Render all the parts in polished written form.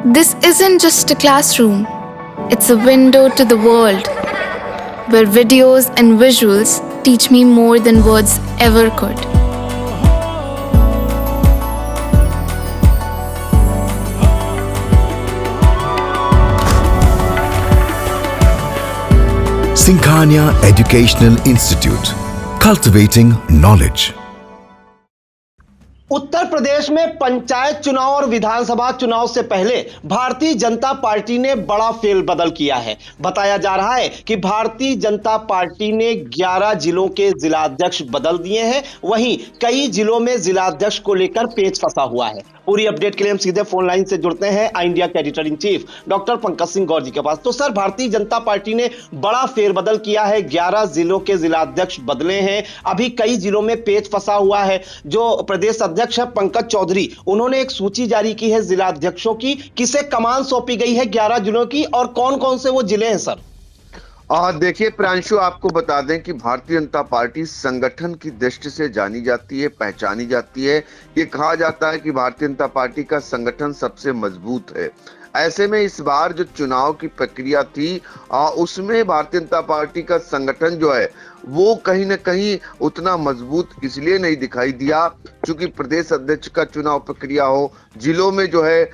This isn't just a classroom, it's a window to the world, where videos and visuals teach me more than words ever could. Sinkhania Educational Institute, cultivating knowledge. Uttar Pradesh में पंचायत चुनाव और विधानसभा चुनाव से पहले Bharatiya Janata party ने बड़ा फेरबदल किया है। बताया जा रहा है कि भारतीय जनता पार्टी ने 11 जिलों के जिलाध्यक्ष बदल दिए हैं। वहीं कई जिलों में जिलाध्यक्ष को लेकर पेच फंसा हुआ है। पूरी अपडेट के लिए हम सीधे फोन लाइन से जुड़ते हैं इंडिया के editor in chief doctor Pankaj Singh Gaur ji के पास। तो सर, भारतीय जनता पार्टी ने बड़ा फेरबदल किया है, 11 जिलों के जिलाध्यक्ष बदले हैं। अभी कई जिलों में पेच फंसा हुआ है। जो प्रदेश अध्यक्ष है पंकज चौधरी, उन्होंने एक सूची जारी की है जिलाध्यक्षों की, किसे कमान सौंपी गई है 11 जिलों की और कौन कौन से वो जिले हैं सर? देखिए प्रांशु, आपको बता दें कि भारतीय जनता पार्टी संगठन की दृष्टि से जानी जाती है, पहचानी जाती है। ये कहा जाता है कि भारतीय जनता पार्टी का संगठन सबसे मजबूत है। ऐसे में इस बार जो चुनाव की प्रक्रिया थी उसमें भारतीय जनता पार्टी का संगठन जो है वो कहीं ना कहीं उतना मजबूत इसलिए नहीं दिखाई दिया क्योंकि प्रदेश अध्यक्ष का चुनाव प्रक्रिया हो, जिलों में जो है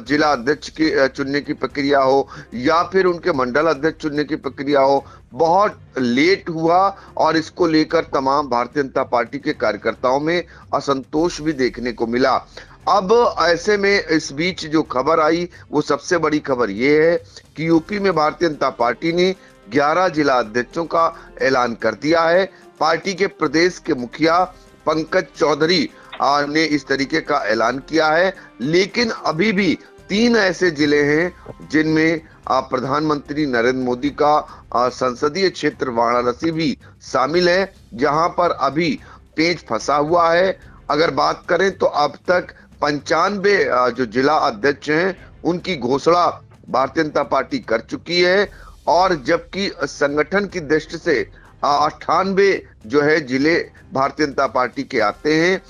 जिला अध्यक्ष की चुनने की प्रक्रिया हो या फिर उनके मंडल अध्यक्ष चुनने की प्रक्रिया हो, बहुत लेट हुआ और इसको लेकर तमाम भारतीय जनता पार्टी के कार्यकर्ताओं में असंतोष भी देखने को मिला। अब ऐसे में इस बीच जो खबर आई वो सबसे बड़ी खबर ये है कि यूपी में भारतीय जनता पार्टी ने 11 जिला अध्यक्षों का ऐलान कर दिया है। पार्टी के प्रदेश के मुखिया पंकज चौधरी ने इस तरीके का ऐलान किया है, लेकिन अभी भी 3 ऐसे जिले हैं जिनमें प्रधानमंत्री नरेंद्र मोदी का संसदीय क्षेत्र वाराणसी भी शामिल है, जहां पर अभी पेच फंसा हुआ है। अगर बात करें तो अब तक 95 जो जिला अध्यक्ष हैं उनकी घोषणा भारतीय जनता पार्टी कर चुकी है और जबकि संगठन की दृष्टि से 98 जो है जिले भारतीय जनता पार्टी के आते हैं।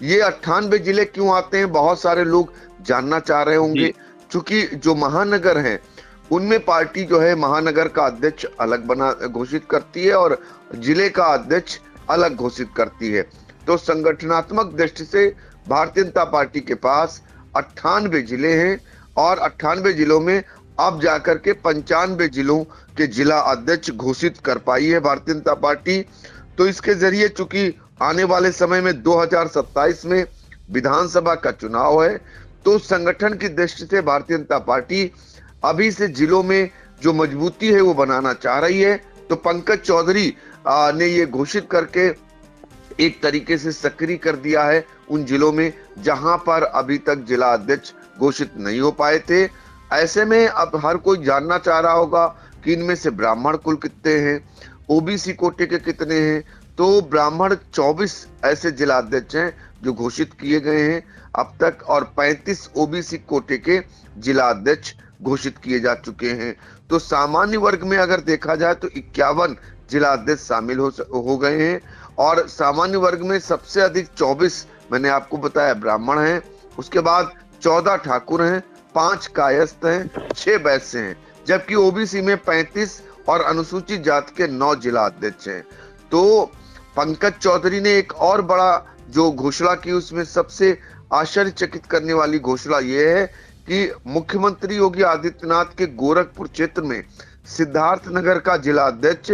ये 98 जिले क्यों आते हैं, बहुत सारे लोग जानना चाह रहे होंगे। क्योंकि जो महानगर हैं उनमें पार्टी जो है महानगर का अध्यक्ष अलग बना घोषित करती है और जिले का अध्यक्ष अलग घोषित करती है। तो संगठनात्मक दृष्टि से भारतीय जनता पार्टी के पास 98 जिले हैं और 98 जिलों में अब जाकर के 95 जिलों के जिला अध्यक्ष घोषित कर पाई है भारतीय जनता पार्टी। तो इसके जरिए चूंकि आने वाले समय में 2027 में विधानसभा का चुनाव है, तो संगठन की दृष्टि से भारतीय जनता पार्टी अभी से जिलों में जो मजबूती है वो बनाना चाह रही है। तो पंकज चौधरी ने ये घोषित करके एक तरीके से सक्रिय कर दिया है उन जिलों में जहां पर अभी तक जिला अध्यक्ष घोषित नहीं हो पाए थे। ऐसे में अब हर कोई जानना चाह रहा होगा कि इनमें से ब्राह्मण कुल कितने हैं, ओबीसी कोटे के कितने हैं। तो ब्राह्मण 24 ऐसे जिला अध्यक्ष हैं जो घोषित किए गए हैं अब तक और 35 ओबीसी कोटे के जिला अध्यक्ष घोषित किए जा चुके हैं। तो सामान्य वर्ग में अगर देखा जाए तो 51 जिला अध्यक्ष शामिल हो गए हैं और सामान्य वर्ग में सबसे अधिक 24 मैंने आपको बताया ब्राह्मण हैं, उसके बाद 14 ठाकुर हैं, 5 कायस्थ हैं, 6 वैश्य हैं, जबकि ओबीसी में 35 और अनुसूचित जाति के 9 जिला अध्यक्ष हैं। तो पंकज चौधरी ने एक और बड़ा जो घोषणा की उसमें सबसे आश्चर्यचकित करने वाली घोषणा ये है कि मुख्यमंत्री योगी आदित्यनाथ के गोरखपुर क्षेत्र में सिद्धार्थ नगर का जिला अध्यक्ष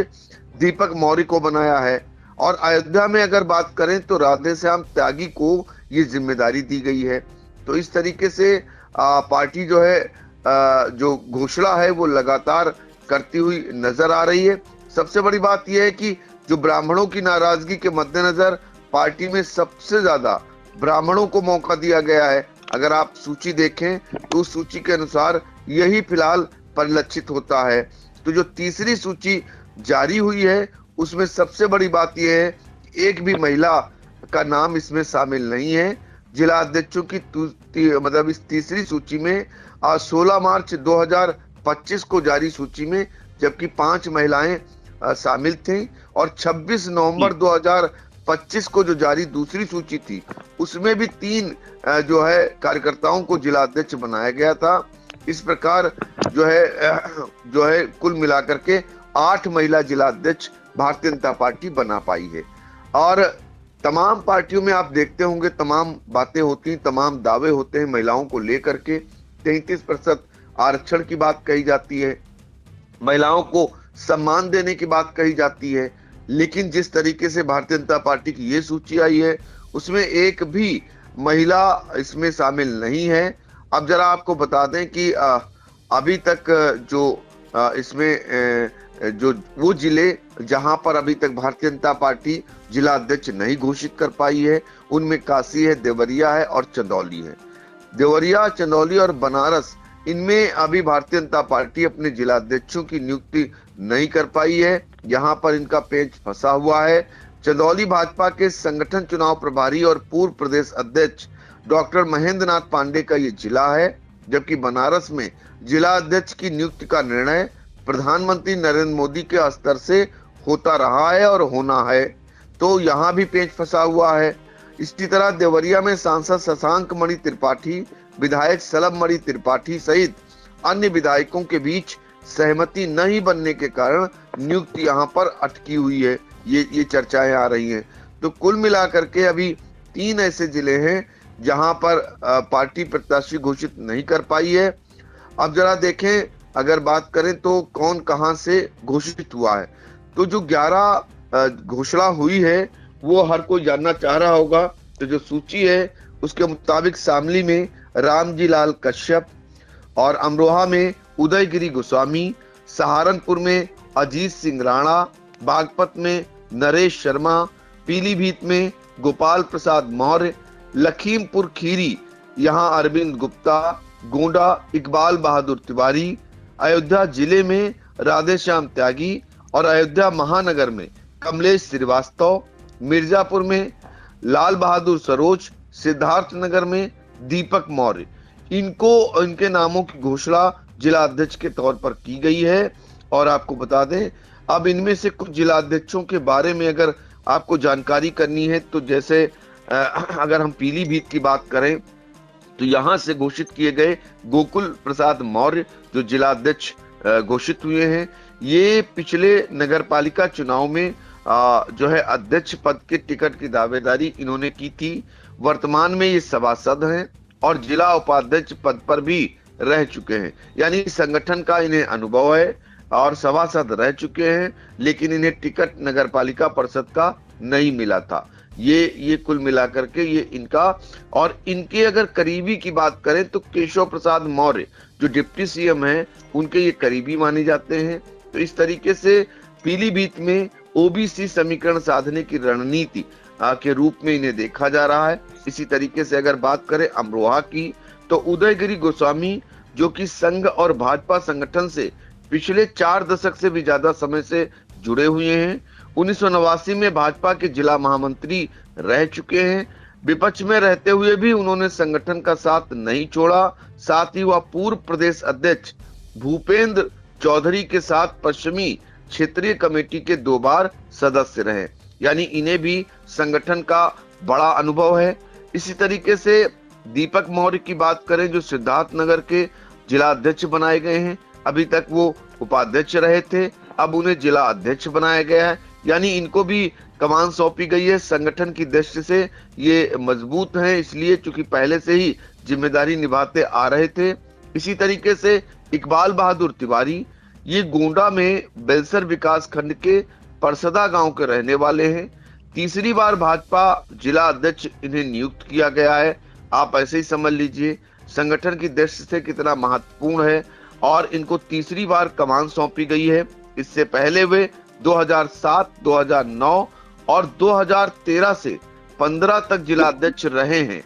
दीपक मौर्य को बनाया है और अयोध्या में अगर बात करें तो राधेश्याम त्यागी को ये जिम्मेदारी दी गई है। तो इस तरीके से पार्टी जो है जो घोषणा है वो लगातार करती हुई नजर आ रही है। सबसे बड़ी बात यह है कि जो ब्राह्मणों की नाराजगी के मद्देनजर पार्टी में सबसे ज्यादा ब्राह्मणों को मौका दिया गया है। अगर आप सूची देखें तो उस सूची के अनुसार यही फिलहाल परिलक्षित होता है। तो जो तीसरी सूची जारी हुई है उसमें सबसे बड़ी बात यह है एक भी महिला का नाम इसमें शामिल नहीं है। जिला अध्यक्षों की मतलब इस तीसरी सूची में 16 मार्च 2025 को जारी सूची में जबकि 5 महिलाएं शामिल थीं और 26 नवंबर 2025 को जो जारी दूसरी सूची थी उसमें भी 3 जो है कार्यकर्ताओं को जिला अध्यक्ष बनाया गया था। इस प्रकार जो है कुल मिलाकर के 8 महिला जिला अध्यक्ष भारतीय जनता पार्टी बना पाई है। और तमाम पार्टियों में आप देखते होंगे तमाम बातें होती हैं, तमाम दावे होते हैं महिलाओं को लेकर के। 33% आरक्षण की बात कही जाती है, महिलाओं को सम्मान देने की बात कही जाती है, लेकिन जिस तरीके से भारतीय जनता पार्टी की ये सूची आई है उसमें एक भी महिला इसमें शामिल नहीं है। अब जरा आपको बता दें कि अभी तक जो इसमें जो वो जिले जहां पर अभी तक भारतीय जनता पार्टी जिला अध्यक्ष नहीं घोषित कर पाई है उनमें काशी है, देवरिया है और चंदौली है। देवरिया, चंदौली और बनारस, इनमें अभी भारतीय जनता पार्टी अपने जिला अध्यक्षों की नियुक्ति नहीं कर पाई है, यहाँ पर इनका पेच फंसा हुआ है। चंदौली भाजपा के संगठन चुनाव प्रभारी और पूर्व प्रदेश अध्यक्ष डॉक्टर महेंद्र नाथ पांडे का ये जिला है, जबकि बनारस में जिला अध्यक्ष की नियुक्ति का निर्णय प्रधानमंत्री नरेंद्र मोदी के स्तर से होता रहा है और होना है, तो यहाँ भी पेच फंसा हुआ है। इसी तरह देवरिया में सांसद शशांक मणि त्रिपाठी, विधायक सलभ मणि त्रिपाठी सहित अन्य विधायकों के बीच सहमति नहीं बनने के कारण नियुक्ति यहाँ पर अटकी हुई है, ये चर्चाएं आ रही हैं। तो कुल मिलाकर के अभी 3 ऐसे जिले हैं जहां पर पार्टी प्रत्याशी घोषित नहीं कर पाई है। अब जरा देखें, अगर बात करें तो कौन कहां से घोषित हुआ है, तो जो 11 घोषणा हुई है वो हर कोई जानना चाह रहा होगा। तो जो सूची है उसके मुताबिक शामली में रामजी लाल कश्यप और अमरोहा में उदयगिरी गोस्वामी, सहारनपुर में अजीत सिंह राणा, बागपत में नरेश शर्मा, पीलीभीत में गोपाल प्रसाद मौर्य, लखीमपुर खीरी यहाँ अरविंद गुप्ता, गोंडा इकबाल बहादुर तिवारी, अयोध्या जिले में राधेश्याम त्यागी और अयोध्या महानगर में कमलेश श्रीवास्तव, मिर्जापुर में लाल बहादुर सरोज, सिद्धार्थनगर में दीपक मौर्य, इनके नामों की घोषणा जिला अध्यक्ष के तौर पर की गई है। और आपको बता दें, अब इनमें से कुछ जिला अध्यक्षों के बारे में अगर आपको जानकारी करनी है तो जैसे अगर हम पीलीभीत की बात करें तो यहां से घोषित किए गए गोकुल प्रसाद मौर्य जो जिला अध्यक्ष घोषित हुए हैं, ये पिछले नगरपालिका चुनाव में जो है अध्यक्ष पद के टिकट की दावेदारी इन्होंने की थी। वर्तमान में ये सभासद हैं और जिला उपाध्यक्ष पद पर भी रह चुके हैं, यानी संगठन का इन्हें अनुभव है और सभासद रह चुके हैं, लेकिन इन्हें टिकट नगरपालिका परिषद का नहीं मिला था। ये कुल मिलाकर के ये इनका, और इनके अगर करीबी की बात करें तो केशव प्रसाद मौर्य जो डिप्टी सीएम हैं उनके ये करीबी माने जाते हैं। तो इस तरीके से पीलीभीत में ओबीसी समीकरण साधने की रणनीति के रूप में इन्हें देखा जा रहा है। इसी तरीके से अगर बात करें अमरोहा की तो उदयगिरी गोस्वामी जो कि संघ और भाजपा संगठन से पिछले 4 दशक से भी ज्यादा समय से जुड़े हुए हैं, 1989 में भाजपा के जिला महामंत्री रह चुके हैं। विपक्ष में रहते हुए भी उन्होंने संगठन का साथ नहीं छोड़ा। साथ ही वह पूर्व प्रदेश अध्यक्ष भूपेंद्र चौधरी के साथ पश्चिमी क्षेत्रीय कमेटी के 2 बार सदस्य रहे, यानी इन्हें भी संगठन का बड़ा अनुभव है। इसी तरीके से दीपक मौर्य की बात करें जो सिद्धार्थनगर के जिला अध्यक्ष बनाए गए हैं, अभी तक वो उपाध्यक्ष रहे थे, अब उन्हें जिला अध्यक्ष बनाया गया है, यानी इनको भी कमान सौंपी गई है। संगठन की दृष्टि से ये मजबूत हैं, इसलिए चूंकि पहले से ही जिम्मेदारी निभाते आ रहे थे। इसी तरीके से इकबाल बहादुर तिवारी ये गोंडा में बेलसर विकास खंड के परसदा गांव के रहने वाले हैं। तीसरी बार भाजपा जिला अध्यक्ष इन्हें नियुक्त किया गया है। आप ऐसे ही समझ लीजिए संगठन की दृष्टि से कितना महत्वपूर्ण है, और इनको तीसरी बार कमान सौंपी गई है। इससे पहले वे 2007, 2009 और 2013 से 15 तक जिला अध्यक्ष रहे हैं।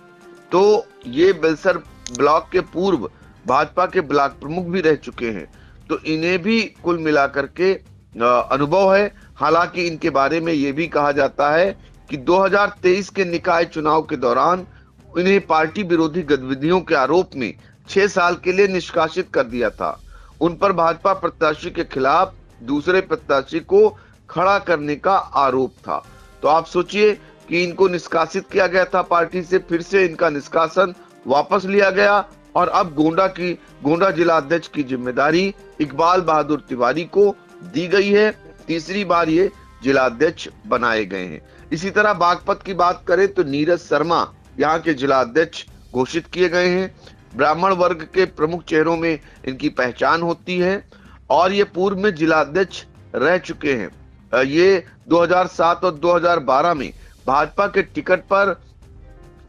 तो ये बेलसर ब्लॉक के पूर्व भाजपा के ब्लॉक प्रमुख भी रह चुके हैं, तो इन्हें भी कुल मिलाकर के अनुभव है। हालांकि इनके बारे में ये भी कहा जाता है कि 2023 के निकाय चुनाव के दौरान इन्हें पार्टी विरोधी गतिविधियों के आरोप में 6 साल के लिए निष्कासित कर दिया था। उन पर भाजपा प्रत्याशी के खिलाफ दूसरे प्रत्याशी को खड़ा करने का आरोप था। तो आप सोचिए कि इनको निष्कासित किया गया था पार्टी से, फिर से इनका निष्कासन वापस लिया गया और अब गोंडा जिला अध्यक्ष की जिम्मेदारी इकबाल बहादुर तिवारी को दी गई है। तीसरी बार ये जिला अध्यक्ष बनाए गए हैं। इसी तरह बागपत की बात करें तो नीरज शर्मा यहाँ के जिला अध्यक्ष घोषित किए गए हैं। ब्राह्मण वर्ग के प्रमुख चेहरों में इनकी पहचान होती है और ये पूर्व में जिला अध्यक्ष रह चुके हैं। ये 2007 और 2012 में भाजपा के टिकट पर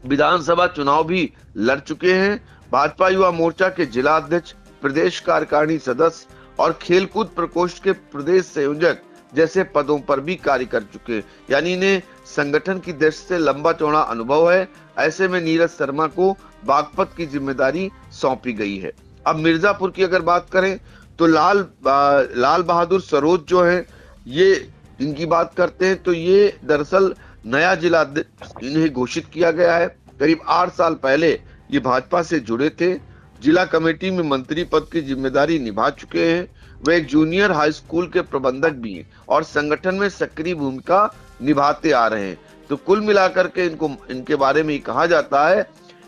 विधानसभा चुनाव भी लड़ चुके हैं। भाजपा युवा मोर्चा के जिला अध्यक्ष, प्रदेश कार्यकारिणी सदस्य और खेलकूद प्रकोष्ठ के प्रदेश संयोजक जैसे पदों पर भी कार्य कर चुके हैं। यानी इन्हें संगठन की दृष्टि से लंबा चौड़ा अनुभव है। ऐसे में नीरज शर्मा को बागपत की जिम्मेदारी सौंपी गई है। अब मिर्जापुर की अगर बात करें तो लाल बहादुर सरोज जो है, ये इनकी बात करते हैं तो ये दरअसल नया जिला इन्हें घोषित किया गया है। करीब 8 साल पहले ये भाजपा से जुड़े थे। जिला कमेटी में मंत्री पद की जिम्मेदारी निभा चुके हैं। वे एक जूनियर हाई स्कूल के प्रबंधक भी हैं और संगठन में सक्रिय भूमिका निभाते आ रहे हैं। तो कुल मिलाकर के इनके बारे में कहा जाता है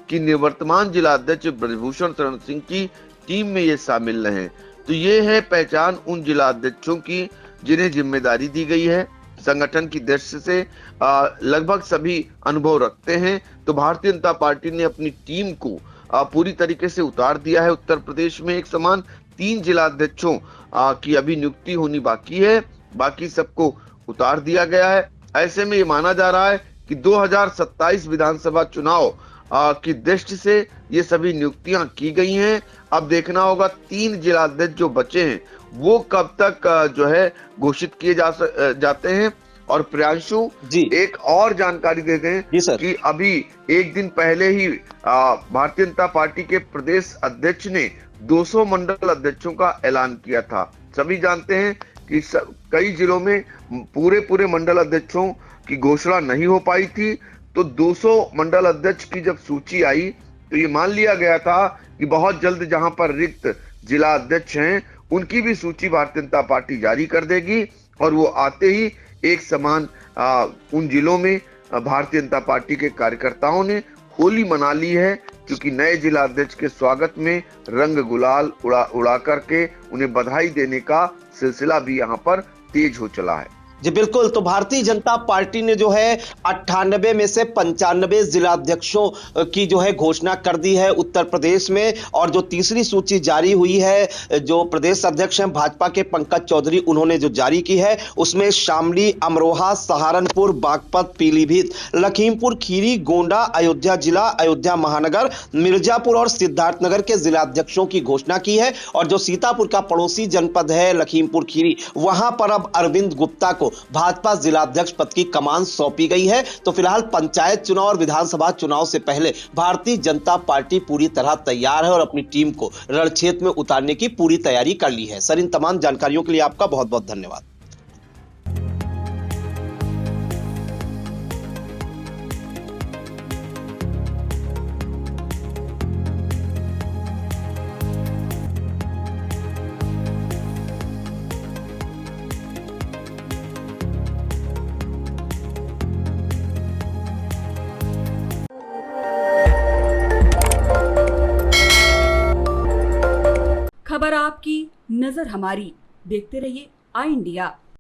कि निवर्तमान जिला अध्यक्ष ब्रजभूषण शरण सिंह की टीम में ये शामिल रहे। तो ये है पहचान उन जिला अध्यक्षों की जिन्हें जिम्मेदारी दी गई है। संगठन की दृष्टि से लगभग सभी अनुभव रखते हैं। तो भारतीय जनता पार्टी ने अपनी टीम को पूरी तरीके से उतार दिया है। उत्तर प्रदेश में एक समान 3 जिला अध्यक्षों की अभी नियुक्ति होनी बाकी है, बाकी सबको उतार दिया गया है। ऐसे में ये माना जा रहा है कि 2027 विधानसभा चुनाव की दृष्टि से ये सभी नियुक्तियां की गई हैं। अब देखना होगा 3 जिला अध्यक्ष जो बचे हैं वो कब तक जो है घोषित किए जाते हैं। और प्रियांशु जी एक और जानकारी दे दें कि अभी एक दिन पहले ही भारतीय जनता पार्टी के प्रदेश अध्यक्ष ने 200 मंडल अध्यक्षों का ऐलान किया था। सभी जानते हैं कि कई जिलों में पूरे मंडल अध्यक्षों की घोषणा नहीं हो पाई थी। तो 200 मंडल अध्यक्ष की जब सूची आई तो ये मान लिया गया था कि बहुत जल्द जहां पर रिक्त जिला अध्यक्ष हैं उनकी भी सूची भारतीय जनता पार्टी जारी कर देगी और वो आते ही एक समान उन जिलों में भारतीय जनता पार्टी के कार्यकर्ताओं ने होली मना ली है, क्योंकि नए जिला अध्यक्ष के स्वागत में रंग गुलाल उड़ा करके उन्हें बधाई देने का सिलसिला भी यहाँ पर तेज हो चला है। जी बिल्कुल। तो भारतीय जनता पार्टी ने जो है 98 में से 95 जिला अध्यक्षों की जो है घोषणा कर दी है उत्तर प्रदेश में। और जो तीसरी सूची जारी हुई है, जो प्रदेश अध्यक्ष हैं भाजपा के पंकज चौधरी, उन्होंने जो जारी की है उसमें शामली, अमरोहा, सहारनपुर, बागपत, पीलीभीत, लखीमपुर खीरी, गोंडा, अयोध्या जिला, अयोध्या महानगर, मिर्जापुर और सिद्धार्थनगर के जिला अध्यक्षों की घोषणा की है। और जो सीतापुर का पड़ोसी जनपद है लखीमपुर खीरी, वहां पर अब अरविंद गुप्ता को भाजपा जिला अध्यक्ष पद की कमान सौंपी गई है। तो फिलहाल पंचायत चुनाव और विधानसभा चुनाव से पहले भारतीय जनता पार्टी पूरी तरह तैयार है और अपनी टीम को रणक्षेत्र में उतारने की पूरी तैयारी कर ली है। सर, इन तमाम जानकारियों के लिए आपका बहुत बहुत धन्यवाद। खबर आपकी, नजर हमारी। देखते रहिए आई इंडिया।